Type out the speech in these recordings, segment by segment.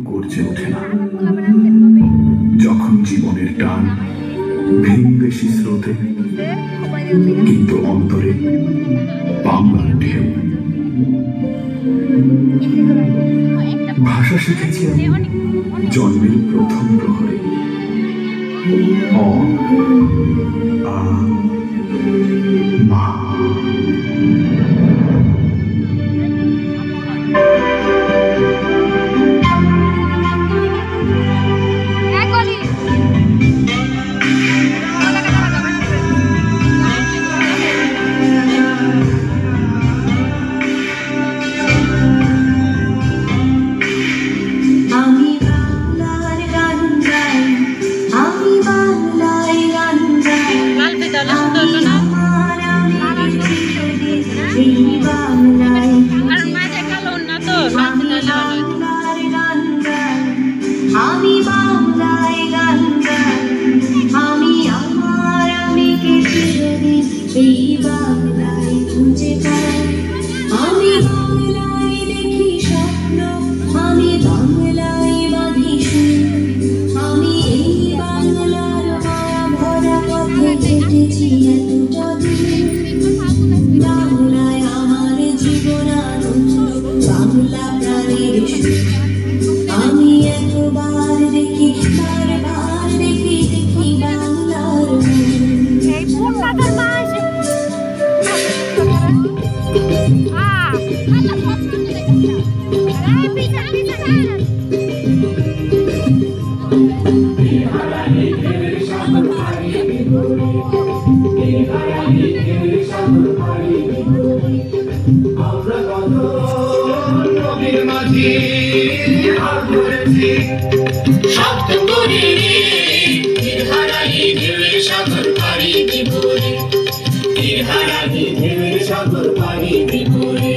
গর্জে ওঠে না যখন জীবনের টান ভিনদেশি স্রোতে, কিন্তু অন্তরে বাংলার ঢেউ। ভাষা শিখেছি আমি জন্মের প্রথম প্রহরে, অ আ মা। আমি বাংলায় গান গাই, আমি আমার আমিকে চিরদিন এই বাংলায় খুঁজে পাই। আমি বাংলায় দেখি স্বপ্ন, আমি বাংলায় বাঁধি সুর, আমি এই বাংলার মায়া ভরা পথে হেঁটেছি এতটা দূর। বাংলায় আমার জীবন আনন্দ, বাংলা প্রাণের সুর। আমি একবার দেখি, বারবার দেখি, দেখি বাংলার শব্দ করে হারাই ঢেউয়ের সাগর পাড়ি বিপুরে, হারাই ঢেউয়ের সাগর পাড়ি বিপুরে।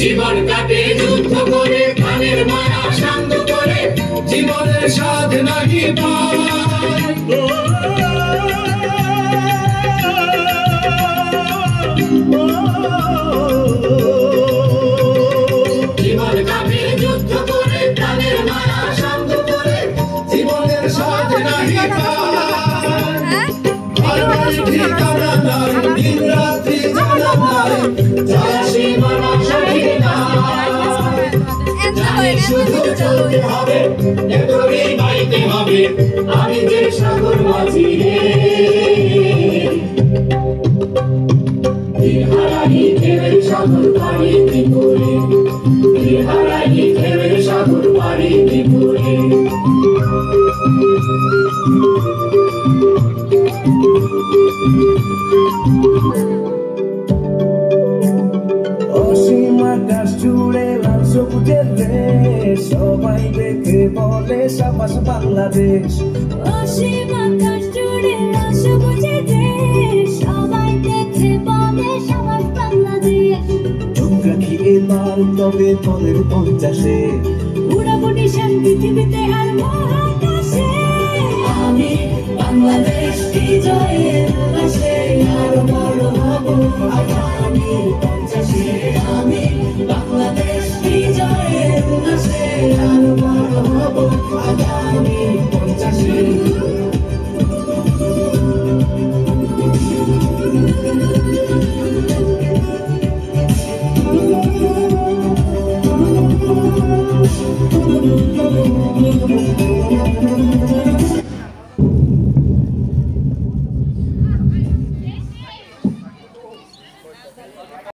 জীবন কাটে যুদ্ধ করে, প্রাণের মায়া শান্ত করে, জীবনের স্বাদ নাহি পায়। জীবন কাটে যুদ্ধ করে, প্রাণের মায়া শান্ত করে, জীবনের স্বাদ নাহি পায়। ঠিকানা নাই, দিন রাত্রি জানা নাই, যারা সীমানা সঠিক নাই। জানি শুধু চলতে হবে, এতই বাইতে হবে, আমি যে সাগর মাঝি রে। হারাই ঢেউয়ের সাগর পাড়ি বিপুরে, হারাই ঢেউয়ের সাগর পাড়ি বিপুরে। অসীম আকাশ জুড়ে লাল সবুজের দেশ, সবাই দেখে বলে সাবাস বাংলাদেশ। অসীম আকাশ জুড়ে লাল সবুজের দেশ, সবাই দেখে বলে সাবাস বাংলাদেশ। চোখ রাখি এবার তবে পরের 50-এ, উড়াবো নিশান পৃথিবীতে আর মহাকাশে। আমি বাংলাদেশ বিজয়ের উল্লাসে আরো বড় হব আগামী 50-এ। আমি বাংলাদেশ বিজয়ের উল্লাসে আরো বড় হব আগামী 50-এ। Thank you.